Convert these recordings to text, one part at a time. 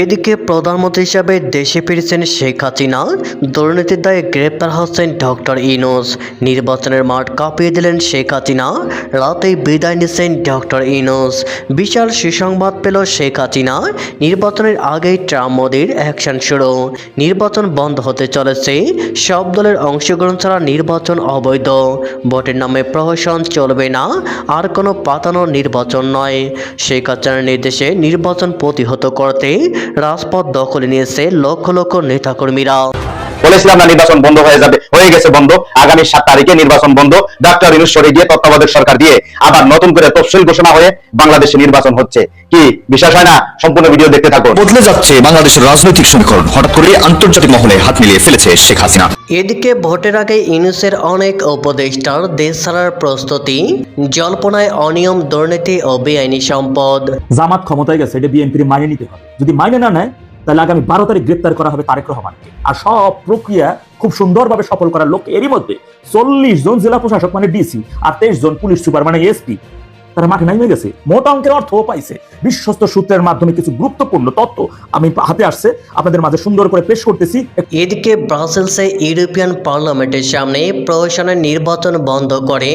এদিকে প্রধানমন্ত্রী হিসাবে দেশে ফিরেছেন শেখ হাসিনা, দুর্নীতির দায়ে গ্রেপ্তার হচ্ছেন ডক্টর ইউনূস। নির্বাচনের মাঠ কাঁপিয়ে দিলেন শেখ হাসিনা, রাতেই বিদায় নিচ্ছেন ডক্টর ইউনূস। বিশাল সুসংবাদ পেল শেখ হাসিনা, নির্বাচনের আগেই ট্রাম্প মোদির অ্যাকশন শুরু। নির্বাচন বন্ধ হতে চলেছে, সব দলের অংশগ্রহণ ছাড়া নির্বাচন অবৈধ, ভোটের নামে প্রহসন চলবে না, আর কোনো পাতানো নির্বাচন নয়। শেখ হাসিনার নির্দেশে নির্বাচন প্রতিহত করতে রাজপথ দখলে নিয়েছে লক্ষ লক্ষ নেতাকর্মীরা। বলেছিলাম না নির্বাচন বন্ধ হয়ে গেছে বন্ধ। আগামী 7 তারিখে নির্বাচন বন্ধ। ডক্টর ইউনূস সরে গিয়ে তত্ত্বাবধায়ক সরকার দিয়ে আবার নতুন করে তফসিল ঘোষণা হয়ে বাংলাদেশে নির্বাচন হচ্ছে। কি বিশ্বাস হয় না? সম্পূর্ণ ভিডিও দেখতে থাকুন। বদলে যাচ্ছে বাংলাদেশের রাজনৈতিক সমীকরণ। হঠাৎ করে আন্তর্জাতিক মহলে হাত মিলিয়ে ফেলেছে শেখ হাসিনা। এদিকে ভোটের আগে ইউনূসের অনেক উপদেষ্টার দেশ ছাড়ার প্রস্তুতি, জল্পনায় অনিয়ম, দুর্নীতি ও বেআইনি সম্পদ। জামাত ক্ষমতায় গেছে, এটা বিএনপির মাইনে নিতে হবে। যদি মাইনে না নেয় তাহলে আগামী 12 তারিখ গ্রেপ্তার করা হবে তারেক রহমানকে। আর সব প্রক্রিয়া খুব সুন্দরভাবে সফল করার লোক এরই মধ্যে 40 জন জেলা প্রশাসক মানে ডিসি আর 23 জন পুলিশ সুপার মানে এসপি তারা মাঠে নামিয়ে গেছে, মোটা অঙ্কের অর্থও পাইছে। বিশ্বস্ত সূত্রের মাধ্যমে কিছু গুরুত্বপূর্ণ তথ্য আমি হাতে আসছে, আপনাদের মাঝে সুন্দর করে পেশ করতেছি। এদিকে ব্রাসেলসে ইউরোপিয়ান পার্লামেন্টের সামনে প্রহসনের নির্বাচন বন্ধ করে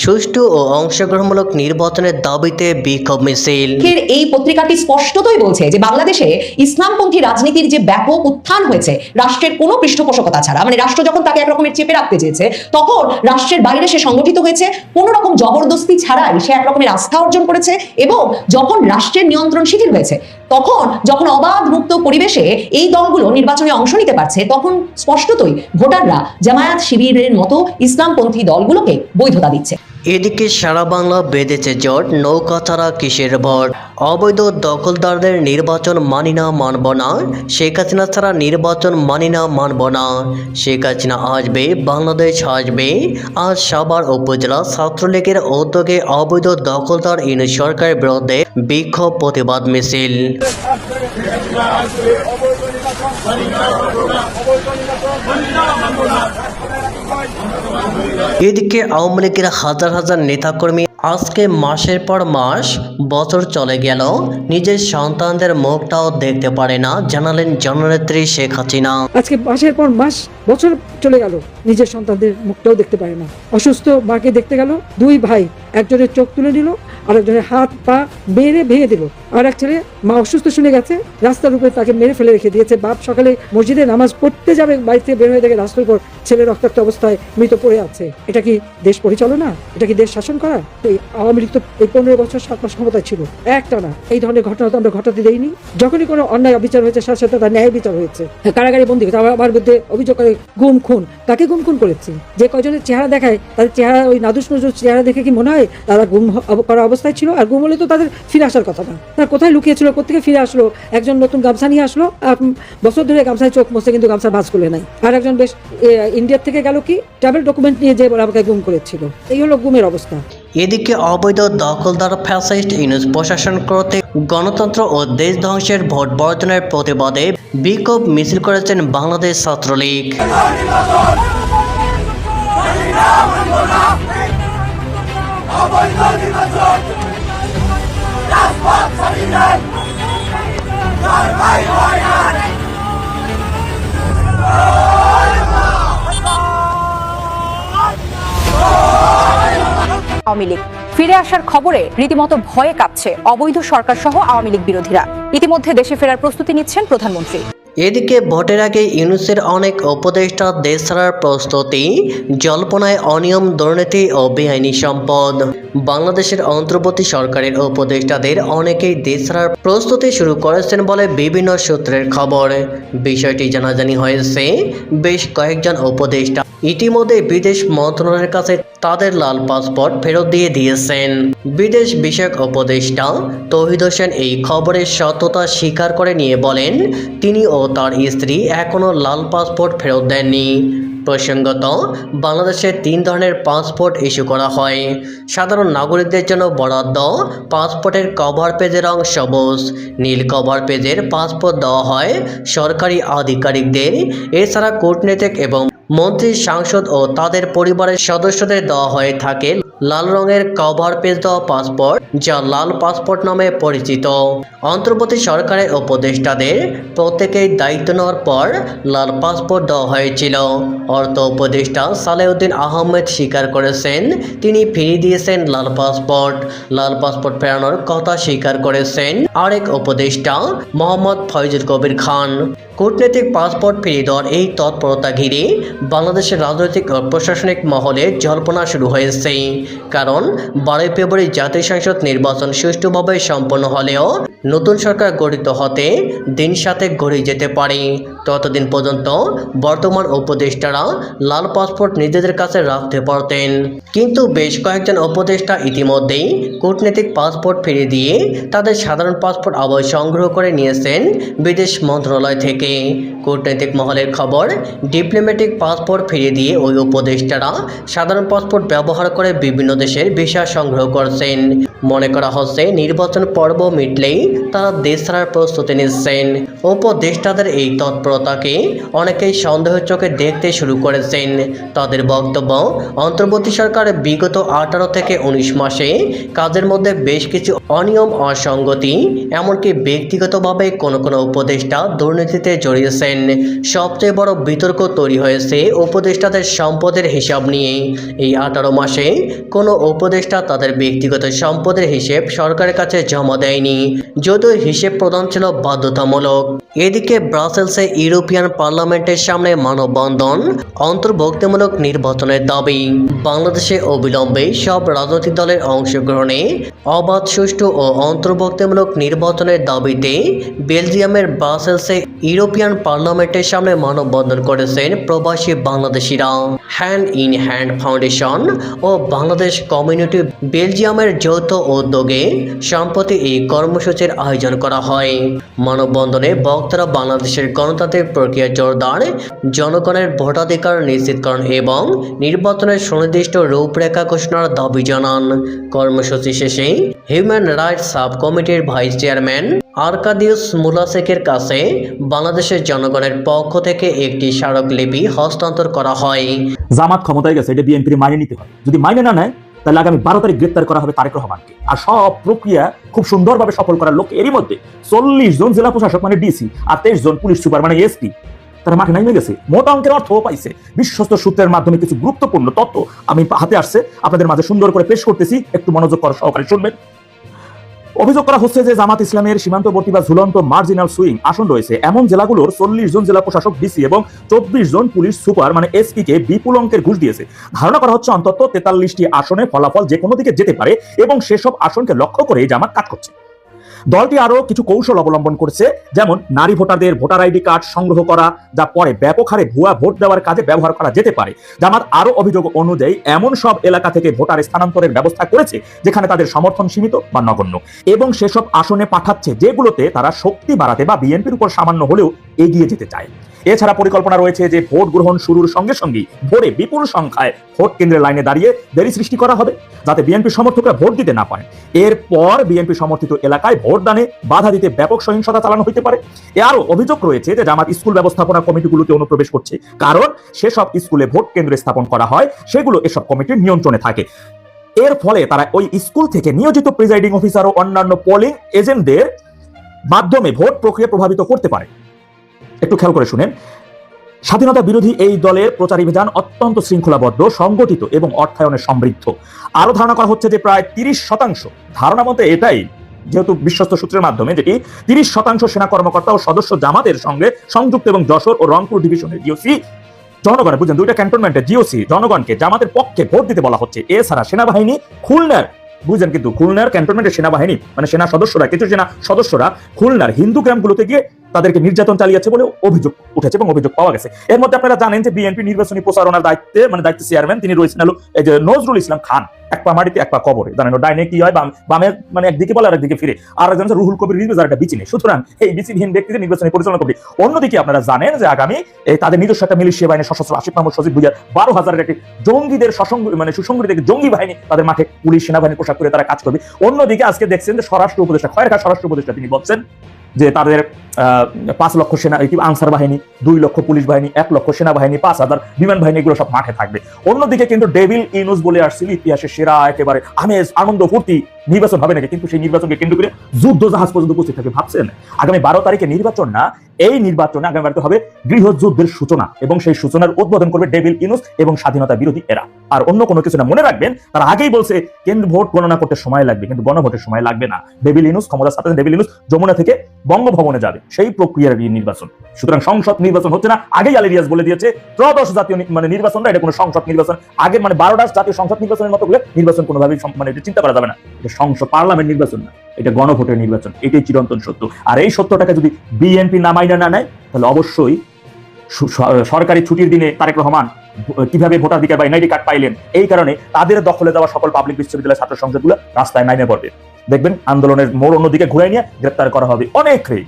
সুষ্ঠু ও অংশগ্রহণমূলক নির্বাচনের দাবিতে বিক্ষোভ মিছিল। এই পত্রিকাটি স্পষ্টতই বলছে যে বাংলাদেশে ইসলামপন্থী রাজনীতির যে ব্যাপক উত্থান হয়েছে রাষ্ট্রের কোনো পৃষ্ঠপোষকতা ছাড়া, মানে রাষ্ট্র যখন তাকে একরকমের চেপে রাখতে চেয়েছে তখন রাষ্ট্রের বাইরে সে সংগঠিত হয়েছে, কোনো রকম জবরদস্তি ছাড়াই সে একরকমের আস্থা অর্জন করেছে। এবং যখন রাষ্ট্রের নিয়ন্ত্রণ শিথিল হয়েছে, তখন যখন অবাধ মুক্ত পরিবেশে এই দলগুলো নির্বাচনে অংশ নিতে পারছে, তখন স্পষ্টতই ভোটাররা জামায়াত শিবিরের মতো ইসলামপন্থী দলগুলোকে বৈধতা দিচ্ছে। এদিকে সারা বাংলা বেঁধেছে জট, নৌকা ছাড়া কিসের ভোট, অবৈধ দখলদারদের নির্বাচন মানি না, মানব না, শেখ হাসিনা ছাড়া নির্বাচন মানি না, মানব না। শেখ হাসিনা আসবে, বাংলাদেশ আসবে। আজ সাভার উপজেলা ছাত্রলীগের উদ্যোগে অবৈধ দখলদার ইউনূস সরকারের বিরুদ্ধে বিক্ষোভ প্রতিবাদ মিছিল। এদিকে আওয়ামী লীগের হাজার হাজার নেতাকর্মী আজকে মাসের পর মাস, বছর চলে গেল, নিজের সন্তানদের মুখটাও দেখতে পারে না, জানালেন জননেত্রী শেখ হাসিনা। আজকে মাসের পর মাস, বছর চলে গেল, নিজের সন্তানদের মুখটাও দেখতে পারে না। অসুস্থ মাকে দেখতে গেল, 2 ভাই একজনের চোখ তুলে নিল, আর একজনের হাত পা মেরে ভেঙে দিল। আর এক ছেলে মা অসুস্থ শুনে গেছে, রাস্তার উপরে তাকে মেরে ফেলে রেখে দিয়েছে। বাপ সকালে মসজিদে নামাজ পড়তে যাবে, বাড়ি থেকে বের হয়ে দেখে রাস্তার উপর ছেলে রক্তাক্ত অবস্থায় মৃত পড়ে আছে। এটা কি দেশ পরিচালনা? এটা কি দেশ শাসন করা? এই আওয়ামী লীগ তো এই 15 বছর 7 মাস ক্ষমতায় ছিল, একটানা এই ধরনের ঘটনা তো আমরা ঘটাতে দেইনি। যখনই কোনো অন্যায় অবিচার হয়েছে, সাথে সাথে তার ন্যায় বিচার হয়েছে। কারাগারে বন্দী হয়েছে। আমার বিরুদ্ধে অভিযোগ করে গুম খুন, কাকে গুম খুন করেছে? যে কয়জনের চেহারা দেখায় তাদের চেহারা, ওই নাদুস নজুর চেহারা দেখে কি মনে হয় তারা গুম করা অবস্থায় ছিল? আর গুম হলে তো তাদের ফিরে আসার কথা না। তার কোথায় লুকিয়েছিল, কোথেকে ফিরে আসলো? একজন নতুন গামছা নিয়ে আসলো, বছর ধরে গামছায় চোখ মুছতে কিন্তু গামছা ভাঁজ খুলে নাই। আর একজন বেশ ইন্ডিয়ার থেকে গেল কি ট্রাভেল ডকুমেন্ট নিয়ে যে আমাকে গুম করেছিল। এই হলো গুমের অবস্থা। এদিকে অবৈধ দখলদার ফ্যাসিস্ট ইউনূস প্রশাসন করতে গণতন্ত্র ও দেশ ধ্বংসের ভোট বর্জনের প্রতিবাদে বিক্ষোভ মিছিল করেছেন বাংলাদেশ ছাত্রলীগ। আওয়ামী লীগ ফিরে আসার খবরে রীতিমতো ভয়ে কাঁপছে অবৈধ সরকার সহ আওয়ামী লীগ বিরোধীরা। ইতিমধ্যে দেশে ফেরার প্রস্তুতি নিচ্ছেন প্রধানমন্ত্রী। এদিকে ভোটের আগে ইউনূসের অনেক উপদেষ্টা দেশ ছাড়ার প্রস্তুতি, জল্পনায় অনিয়ম, দুর্নীতি ও বেআইনি সম্পদ। বাংলাদেশের অন্তর্বর্তী সরকারের উপদেষ্টাদের অনেকেই দেশ ছাড়ার প্রস্তুতি শুরু করেছেন বলে বিভিন্ন সূত্রের খবর। বিষয়টি জানাজানি হয়েছে, বেশ কয়েকজন উপদেষ্টা ইতিমধ্যে বিদেশ মন্ত্রণালয়ের কাছে তাদের লাল পাসপোর্ট ফেরত দিয়ে দিয়েছেন। বিদেশ বিষয়ক উপদেষ্টা তৌহিদ হোসেন এই খবরের সত্যতা স্বীকার করে নিয়ে বলেন, তিনি ও তার স্ত্রী এখনও লাল পাসপোর্ট ফেরত দেননি। প্রসঙ্গত, বাংলাদেশে 3 ধরনের পাসপোর্ট ইস্যু করা হয়। সাধারণ নাগরিকদের জন্য বরাদ্দ পাসপোর্টের কভার পেজের রং সবুজ, নীল কভার পেজের পাসপোর্ট দেওয়া হয় সরকারি আধিকারিকদের। এছাড়া কূটনীতিক এবং মন্ত্রী, সাংসদ ও তাদের পরিবারের সদস্যদের দেওয়া হয়ে থাকে লাল রঙের কভার পেজ দেওয়া পাসপোর্ট, যা লাল পাসপোর্ট নামে পরিচিত। অন্তর্বর্তী সরকারের উপদেষ্টাদের প্রত্যেকেই দায়িত্ব নেওয়ার পর লাল পাসপোর্ট দেওয়া হয়েছিল। অর্থ উপদেষ্টা সালেউদ্দিন আহমেদ স্বীকার করেছেন তিনি ফিরিয়ে দিয়েছেন লাল পাসপোর্ট। লাল পাসপোর্ট ফেরানোর কথা স্বীকার করেছেন আরেক উপদেষ্টা মোহাম্মদ ফয়জুল কবির খান। কূটনৈতিক পাসপোর্ট ফিরিয়ে দেওয়ার এই তৎপরতা ঘিরে বাংলাদেশের রাজনৈতিক ও প্রশাসনিক মহলে জল্পনা শুরু হয়েছে। কারণ 12 ফেব্রুয়ারি জাতীয় সংসদ নির্বাচন সুষ্ঠুভাবে সম্পন্ন হলেও নতুন সরকার গঠিত হতে দিন 7 গড়িয়ে যেতে পারে। ততদিন পর্যন্ত বর্তমান উপদেষ্টারা লাল পাসপোর্ট নিজেদের কাছে রাখতে পারতেন। কিন্তু বেশ কয়েকজন উপদেষ্টা ইতিমধ্যেই কূটনৈতিক পাসপোর্ট ফিরিয়ে দিয়ে তাদের সাধারণ পাসপোর্ট আবার সংগ্রহ করে নিয়েছেন বিদেশ মন্ত্রণালয় থেকে। কূটনৈতিক মহলের খবর, ডিপ্লোম্যাটিক পাসপোর্ট ফিরিয়ে দিয়ে ওই উপদেষ্টারা সাধারণ পাসপোর্ট ব্যবহার করে বিভিন্ন দেশের ভিসা সংগ্রহ করছেন। মনে করা হচ্ছে নির্বাচন পর্ব মিটলেই তারা দেশ ছাড়ার প্রস্তুতি নিচ্ছেন। উপদেষ্টাদের এই তৎপরতাকে অনেকেই সন্দেহের চোখে দেখতে শুরু করেছেন। তাদের বক্তব্য, অন্তর্বর্তী সরকার বিগত 18 থেকে 19 মাসে কাজের মধ্যে বেশ কিছু অনিয়ম, অসঙ্গতি, এমনকি ব্যক্তিগতভাবে কোনো কোনো উপদেষ্টা দুর্নীতিতে জড়িয়েছেন। সবচেয়ে বড় বিতর্ক তৈরি হয়েছে উপদেষ্টাদের সম্পদের হিসাব নিয়ে। এই 18 মাসে কোনো উপদেষ্টা তাদের ব্যক্তিগত সম্পদের হিসেব সরকারের কাছে জমা দেয়নি, যদিও হিসেব প্রদান ছিল বাধ্যতামূলক। এদিকে ব্রাসেলসে ইউরোপিয়ান পার্লামেন্টের সামনে মানববন্ধন, অন্তর্ভুক্তিমূলক নির্বাচনের দাবি। বাংলাদেশে অবিলম্বে সব রাজনৈতিক দলের অংশগ্রহণে অবাধ, সুষ্ঠু ও অন্তর্ভুক্তিমূলক নির্বাচনের দাবিতে বেলজিয়ামের ব্রাসেলসে ইউরোপিয়ান পার্লামেন্টের সামনে মানববন্ধন করেছেন প্রবাসী বাংলাদেশিরা। হ্যান্ড ইন হ্যান্ড ফাউন্ডেশন ও বাংলাদেশ কমিউনিটি বেলজিয়ামের যৌথ উদ্যোগে সম্প্রতি এই কর্মসূচির আয়োজন করা হয়। মানববন্ধনে বক্তারা বাংলাদেশের গণতান্ত্রিক প্রক্রিয়া জোরদার, জনগণের ভোটাধিকার নিশ্চিতকরণ এবং নির্বাচনের সুনির্দিষ্ট রূপরেখা ঘোষণার দাবি জানান। কর্মসূচি শেষে হিউম্যান রাইটস সাব কমিটির ভাইস চেয়ারম্যান আরকাদিউস মুলাসেকের কাছে বাংলাদেশের জনগণের পক্ষ থেকে একটি স্মারকলিপি হস্তান্তর করা হয়। জামাত ক্ষমতায় গেছে, এটা বিএনপির মাইনে নিতে হবে। যদি মাইনে না নেয় তাহলে আগামী 12 তারিখ গ্রেপ্তার করা হবে তারেক রহমানকে। আর সব প্রক্রিয়া খুব সুন্দরভাবে সফল করার লোক এরই মধ্যে 40 জন জেলা প্রশাসক মানে ডিসি আর 23 জন পুলিশ সুপার মানে এসপি তারা মাঠে নামিয়ে গেছে। মোটা অঙ্কের অর্থ পাইছে। বিশ্বস্ত সূত্রের মাধ্যমে কিছু গুরুত্বপূর্ণ তথ্য আমি হাতে আসছে, আপনাদের মাঝে সুন্দর করে পেশ করতেছি, একটু মনোযোগ করে সহকারে শুনবেন। অভিযোগ করা হচ্ছে যে জামাত ইসলামের সীমান্তবর্তী বা ঝুলন্ত মার্জিনাল সুইং আসন রয়েছে এমন জেলাগুলোর 40 জন জেলা প্রশাসক ডিসি এবং 24 জন পুলিশ সুপার মানে এসপি কে বিপুল অঙ্কের ঘুষ দিয়েছে। ধারণা করা হচ্ছে অন্তত 43টি আসনে ফলাফল যে কোনো দিকে যেতে পারে এবং সেসব আসনকে লক্ষ্য করে জামাত কাজ করছে। দলটি আরো কিছু কৌশল অবলম্বন করছে, যেমন নারী ভোটারদের ভোটার আইডি কার্ড সংগ্রহ করা, যা পরে ব্যাপক হারে ভুয়া ভোট দেওয়ার কাজে ব্যবহার করা যেতে পারে। জামাত আরো অভিযোগ অনুযায়ী এমন সব এলাকা থেকে ভোটার স্থানান্তরের ব্যবস্থা করেছে যেখানে তাদের সমর্থন সীমিত বা নগণ্য, এবং সেসব আসনে পাঠাচ্ছে যেগুলোতে তারা শক্তি বাড়াতে বা বিএনপির উপর সামান্য হলেও এগিয়ে যেতে চায়। এছাড়া পরিকল্পনা রয়েছে যে ভোট গ্রহণ শুরুর সঙ্গে সঙ্গেই ভোরে বিপুল সংখ্যায় ভোট কেন্দ্রের লাইনে দাঁড়িয়ে দেরি সৃষ্টি করা হবে যাতে বিএনপি সমর্থকরা ভোট দিতে না পারেন। এরপর বিএনপি সমর্থিত এলাকায় ভোটদানে বাধা দিতে ব্যাপক সহিংসতা চালানো হতে পারে। আরও অভিযোগ রয়েছে যে জামাত স্কুল ব্যবস্থাপনা কমিটিগুলোতে অনুপ্রবেশ করছে, কারণ সেসব স্কুলে ভোট কেন্দ্র স্থাপন করা হয় সেগুলো এসব কমিটির নিয়ন্ত্রণে থাকে। এর ফলে তারা ওই স্কুল থেকে নিয়োজিত প্রিজাইডিং অফিসার ও অন্যান্য পোলিং এজেন্টদের মাধ্যমে ভোট প্রক্রিয়া প্রভাবিত করতে পারে। একটু খেয়াল করে শুনেন, স্বাধীনতা বিরোধী এই দলের প্রচারাভিযান অত্যন্ত শৃঙ্খলাবদ্ধ, সংগঠিত এবং অর্থায়নে সমৃদ্ধ। আরো ধারণা করা হচ্ছে যে প্রায় 30%, ধারণা মতে এটাই, যেহেতু বিশ্বস্ত সূত্রের মাধ্যমে, যেটি 30% সেনা কর্মকর্তা ও সদস্য জামাতের সঙ্গে সংযুক্ত এবং যশোর ও রংপুর ডিভিশনের জিওসি জনগণের, বুঝলেন, দুইটা ক্যান্টনমেন্টের জিওসি জনগণকে জামাতের পক্ষে ভোট দিতে বলা হচ্ছে। এছাড়া সেনাবাহিনী খুলনার, বুঝলেন, কিন্তু খুলনার ক্যান্টনমেন্টের সেনাবাহিনী মানে সেনা সদস্যরা, কিছু সেনা সদস্যরা খুলনার হিন্দু গ্রামগুলোতে গিয়ে তাদেরকে নির্যাতন চালিয়েছে বলে অভিযোগ উঠেছে এবং অভিযোগ পাওয়া গেছে। এর মধ্যে আপনারা জানেন যে বিএনপি নির্বাচনী প্রচারণার দায়িত্বে চেয়ারম্যান তিনি রয়েছেন এই যে নজরুল ইসলাম খান। এক পা মাটিতে এক পা কবরে, জানেন ডাইনে কি হয়, বামে মানে একদিকে বলে আর একদিকে ফিরে, আর একজন রুহুল কবির রিজভী, যার একটা বিচিনি। সুতরাং এই বিচিহীন ব্যক্তিদের নির্বাচনী পরিচালনা করবে। অন্যদিকে আপনারা জানেন যে আগামী তাদের নিজস্ব একটা মিলিশিয়া বাহিনী সশস্ত্র আসিফ মাহমুদ সজিব ভুইয়ার 12,000-এর একটি জঙ্গিদের সুসংগঠিত জঙ্গি বাহিনী, তাদের মাঠে পুলিশ সেনাবাহিনী পোশাক করে তারা কাজ করবে। অন্যদিকে আজকে দেখছেন যে স্বরাষ্ট্র উপদেষ্টা খয়ের খা স্বরাষ্ট্র উপদেষ্টা তিনি বলছেন যে তাদের 5 লক্ষ সেনা আনসার বাহিনী, 2 লক্ষ পুলিশ বাহিনী, 1 লক্ষ সেনাবাহিনী, 5,000 বিমান বাহিনী, এগুলো সব মাঠে থাকবে। অন্যদিকে কিন্তু ডেভিল ইউনুস বলে আসছিল ইতিহাসের সেরা একেবারে আমেজ আনন্দ ফুর্তি নির্বাচন হবে নাকি, কিন্তু সেই নির্বাচনকে কেন্দ্র করে যুদ্ধ জাহাজ পর্যন্ত উপস্থিত থাকে। ভাবছেন আগামী 12 তারিখে নির্বাচন না, এই নির্বাচনে আগামী বাড়িতে হবে গৃহযুদ্ধের সূচনা, এবং সেই সূচনার উদ্বোধন করবে ডেভিল ইউনুস এবং স্বাধীনতা বিরোধী এরা। আর অন্য কোনো কিছু না। মনে রাখবেন তারা আগেই বলছে কেন্দ্র ভোট গণনা করতে সময় লাগবে, কিন্তু গণভোটের সময় লাগবে না। ডেভিল ইউনুস ক্ষমতা ছাড়তে, ডেভিল ইউনুস যমুনা থেকে বঙ্গভবনে যাবে, সেই প্রক্রিয়ার নির্বাচন। সুতরাং সংসদ নির্বাচন হচ্ছে না, আগেই আলেরিয়াস বলে দিয়েছে ত্রয়োদশ জাতীয় নির্বাচন না, এটা কোনো সংসদ নির্বাচন। আগে 12টা জাতীয় সংসদ নির্বাচনের মতো করে নির্বাচন কোনোভাবেই এটা চিন্তা করা যাবে না। এটা সংসদ পার্লামেন্ট নির্বাচন না, এটা গণভোটের নির্বাচন। এটাই চিরন্তন সত্য। আর এই সত্যটাকে যদি বিএনপি না মাইনা না নেয়, তাহলে অবশ্যই সরকারি ছুটির দিনে তারেক রহমান কিভাবে ভোটাধিকার বা এনআইডি কার্ড পাইলেন, এই কারণে তাদের দখলে দেওয়া সকল পাবলিক বিশ্ববিদ্যালয় ছাত্র সংসদগুলো রাস্তায় নামে পড়বে। দেখবেন আন্দোলনের মোড় অন্যদিকে ঘুরাই নিয়ে গ্রেপ্তার করা হবে অনেকেই।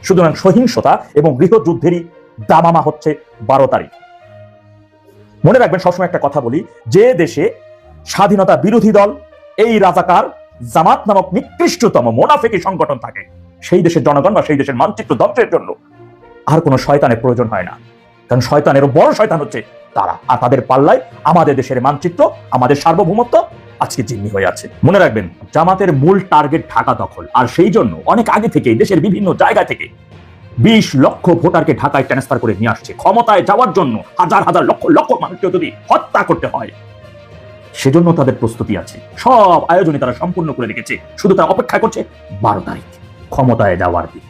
সুতরাং সহিংসতা এবং গৃহযুদ্ধেরই দামামা হচ্ছে 12 তারিখ। মনে রাখবেন, সবসময় একটা কথা বলি, যে দেশে স্বাধীনতা বিরোধী দল, এই রাজাকার জামাত নামক নিকৃষ্টতম মোনাফিকি সংগঠন থাকে, সেই দেশের জনগণ বা সেই দেশের মানচিত্র ধ্বংসের জন্য আর কোনো শয়তানের প্রয়োজন হয় না। কারণ শয়তানেরও বড় শয়তান হচ্ছে তারা, আর তাদের পাল্লায় আমাদের দেশের মানচিত্র, আমাদের সার্বভৌমত্ব আজকে জিম্মি হয়ে আছে। মনে রাখবেন, জামাতের মূল টার্গেট ঢাকা দখল, আর সেই জন্য অনেক আগে থেকে দেশের বিভিন্ন জায়গা থেকে 20 লক্ষ ভোটারকে ঢাকায় ট্রান্সফার করে নিয়ে আসছে ক্ষমতায় যাওয়ার জন্য। হাজার হাজার লক্ষ লক্ষ মানুষকে যদি হত্যা করতে হয়, সেজন্য তাদের প্রস্তুতি আছে, সব আয়োজনে তারা সম্পূর্ণ করে রেখেছে। শুধু তারা অপেক্ষা করছে 12 তারিখ ক্ষমতায় যাওয়ার দিন।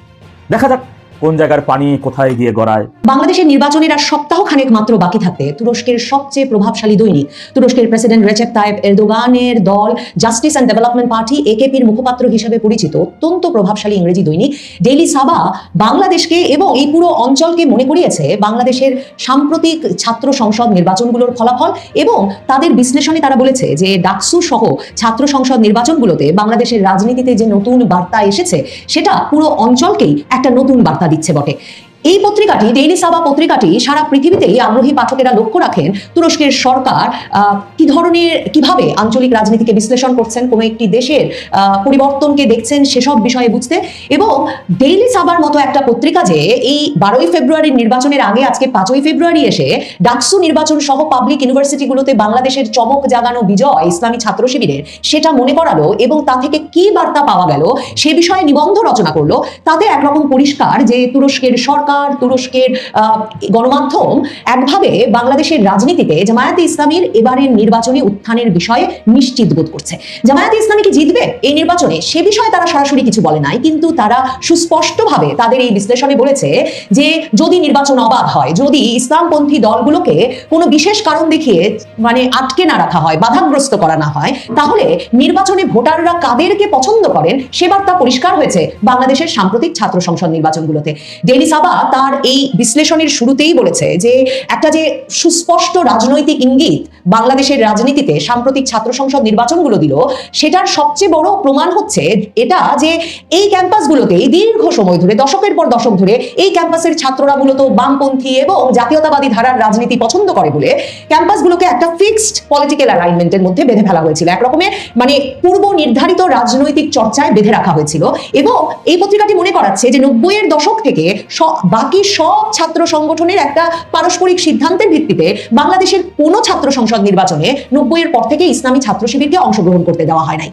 দেখা যাক কোন জায়গার পানি কোথায় গিয়ে গড়ায়। বাংলাদেশের নির্বাচনের আর সপ্তাহ খানেক মাত্র বাকি থাকতে তুরস্কের সবচেয়ে প্রভাবশালী দৈনিক, তুরস্কের প্রেসিডেন্ট রেচেপ তাইপ এরদোগানের দল জাস্টিস অ্যান্ড ডেভেলপমেন্ট পার্টি একেপির মুখপাত্র হিসেবে পরিচিত অত্যন্ত প্রভাবশালী ইংরেজি দৈনিক ডেইলি সাবা বাংলাদেশকে এবং এই পুরো অঞ্চলকে মনে করিয়েছে বাংলাদেশের সাম্প্রতিক ছাত্র সংসদ নির্বাচনগুলোর ফলাফল, এবং তাদের বিশ্লেষণে তারা বলেছে যে ডাকসু সহ ছাত্র সংসদ নির্বাচনগুলোতে বাংলাদেশের রাজনীতিতে যে নতুন বার্তা এসেছে, সেটা পুরো অঞ্চলকেই একটা নতুন বার্তা দিচ্ছে বটে। এই পত্রিকাটি, ডেইলি সাবা পত্রিকাটি, সারা পৃথিবীতেই আগ্রহী পাঠকেরা লক্ষ্য রাখেন তুরস্কের সরকার কিভাবে আঞ্চলিক রাজনীতিকে বিশ্লেষণ করছেন, কোনো একটি দেশের পরিবর্তনকে দেখছেন সেসব বিষয়ে বুঝতে। এবং ডেইলি সাবার মতো একটা পত্রিকা যে এই 12ই ফেব্রুয়ারির নির্বাচনের আগে আজকে 5ই ফেব্রুয়ারি এসে ডাকসু নির্বাচন সহ পাবলিক ইউনিভার্সিটিগুলোতে বাংলাদেশের চমক জাগানো বিজয় ইসলামী ছাত্র শিবিরের, সেটা মনে করালো এবং তা থেকে কি বার্তা পাওয়া গেল সে বিষয়ে নিবন্ধ রচনা করলো। তাতে একরকম পরিষ্কার যে তুরস্কের সরকার, তুরস্কের গণমাধ্যম একভাবে বাংলাদেশের রাজনীতিতে জামায়াতে ইসলামীর এবারের নির্বাচনে উত্থানের বিষয়ে নিশ্চিত বোধ করছে। জামায়াতে ইসলামী কি জিতবে এই নির্বাচনে, সে বিষয়ে তারা সরাসরি কিছু বলে নাই, কিন্তু তারা সুস্পষ্টভাবে তাদের এই বিশ্লেষণে বলেছে যে যদি নির্বাচন অবাধ হয়, যদি ইসলামপন্থী দলগুলোকে কোনো বিশেষ কারণ দেখিয়ে আটকে না রাখা হয়, বাধাগ্রস্ত করা না হয়, তাহলে নির্বাচনে ভোটাররা কাদেরকে পছন্দ করেন সে বার্তা পরিষ্কার হয়েছে বাংলাদেশের সাম্প্রতিক ছাত্র সংসদ নির্বাচনগুলোতে। ডেইলি সাবা তার এই বিশ্লেষণের শুরুতেই বলেছে যে একটা যে সুস্পষ্ট রাজনৈতিক ইঙ্গিত বাংলাদেশের রাজনীতিতে সাম্প্রতিক ছাত্র সংসদ নির্বাচনগুলো দিল, সেটার সবচেয়ে বড় প্রমাণ হচ্ছে এটা যে এই ক্যাম্পাসগুলোতে দীর্ঘ সময় ধরে, দশকের পর দশক ধরে এই ক্যাম্পাসের ছাত্ররা মূলত বামপন্থী এবং জাতীয়তাবাদী ধারার রাজনীতি পছন্দ করে বলে ক্যাম্পাসগুলোকে একটা ফিক্সড পলিটিক্যাল অ্যালাইনমেন্টের মধ্যে বেঁধে ফেলা হয়েছিল, একরকমের পূর্ব নির্ধারিত রাজনৈতিক চর্চায় বেঁধে রাখা হয়েছিল। এবং এই পত্রিকাটি মনে করাচ্ছে যে 90-এর দশক থেকে বাকি সব ছাত্র সংগঠনের একটা পারস্পরিক সিদ্ধান্তের ভিত্তিতে বাংলাদেশের কোনো ছাত্র সংসদ নির্বাচনে 90-এর পর থেকে ইসলামী ছাত্র শিবিরকে অংশগ্রহণ করতে দেওয়া হয় নাই।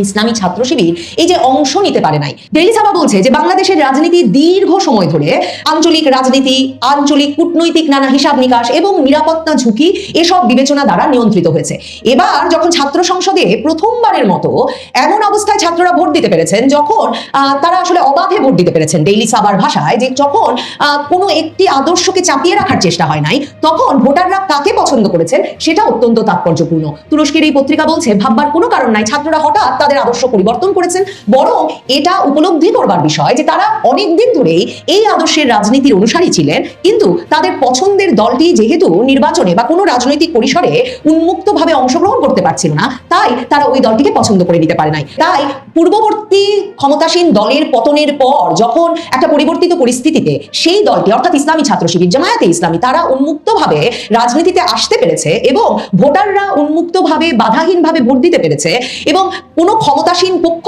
ইসলামী ছাত্র শিবির এই যে অংশ নিতে পারে নাই। ডেইলি সাবা বলছে যে বাংলাদেশের রাজনীতি দীর্ঘ সময় ধরে আঞ্চলিক রাজনীতি, আঞ্চলিক কূটনৈতিক নানা হিসাব নিকাশ এবং নিরাপত্তা ঝুঁকি এসব বিবেচনা দ্বারা নিয়ন্ত্রিত হয়েছে। এবার যখন ছাত্র সংসদে প্রথমবারের মতো এমন অবস্থায় ছাত্ররা ভোট দিতে পেরেছেন যখন তারা আসলে অবাধে ভোট দিতে পেরেছেন, ডেইলি সাবার ভাষায় যে যখন কোনো একটি আদর্শকে চাপিয়ে রাখার চেষ্টা হয় নাই, তখন ভোটাররা কাকে পছন্দ করেছেন সেটা অত্যন্ত তাৎপর্যপূর্ণ। তুরস্কের এই পত্রিকা বলছে ভাববার কোনো কারণ নাই ছাত্ররা হঠাৎ তাদের আদর্শ পরিবর্তন করেছেন, বরং এটা উপলব্ধি করবার বিষয় যে তারা অনেকদিন ধরেই এই আদর্শের রাজনীতির অনুসারী ছিলেন, কিন্তু তাদের পছন্দের দলটি যেহেতু নির্বাচনে বা কোনো রাজনৈতিক পরিসরে উন্মুক্তভাবে অংশগ্রহণ করতে পারছিল না, তাই তারা ওই দলটিকে পছন্দ করে নিতে পারে নাই। তাই পূর্ববর্তী ক্ষমতাসীন দলের পতনের পর যখন একটা পরিবর্তিত পরিস্থিতিতে সেই দলটি অর্থাৎ ইসলামী ছাত্র শিবির জামায়াতে ইসলামী তারা উন্মুক্তভাবে রাজনীতিতে আসতে পেরেছে এবং ভোটাররা উন্মুক্তভাবে বাধাহীনভাবে ভোট দিতে পেরেছে এবং কোনো ক্ষমতাসীন পক্ষ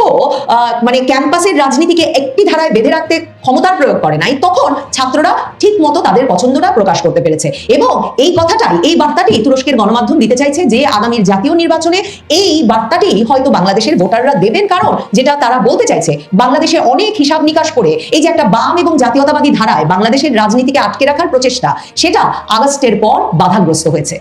মানে ক্যাম্পাসের রাজনীতিকে একটি ধারায় বেঁধে রাখতে ক্ষমতার প্রয়োগ করে নাই, তখন ছাত্ররা ঠিক মতো তাদের পছন্দটা প্রকাশ করতে পেরেছে। এবং এই কথাটাই, এই বার্তাটি তুরস্কের গণমাধ্যম দিতে চাইছে যে আগামীর জাতীয় নির্বাচনে এই বার্তাটি হয়তো বাংলাদেশের ভোটাররা দেবেন, কারণ যেটা তারা বলতে চাইছে বাংলাদেশে অনেক হিসাব নিকাশ করে এই যে একটা বাম এবং জাতীয়তাবাদী ধারায় বাংলাদেশের রাজনীতিকে আটকে রাখার প্রচেষ্টা, সেটা আগস্টের পর বাধাগ্রস্ত হয়েছে।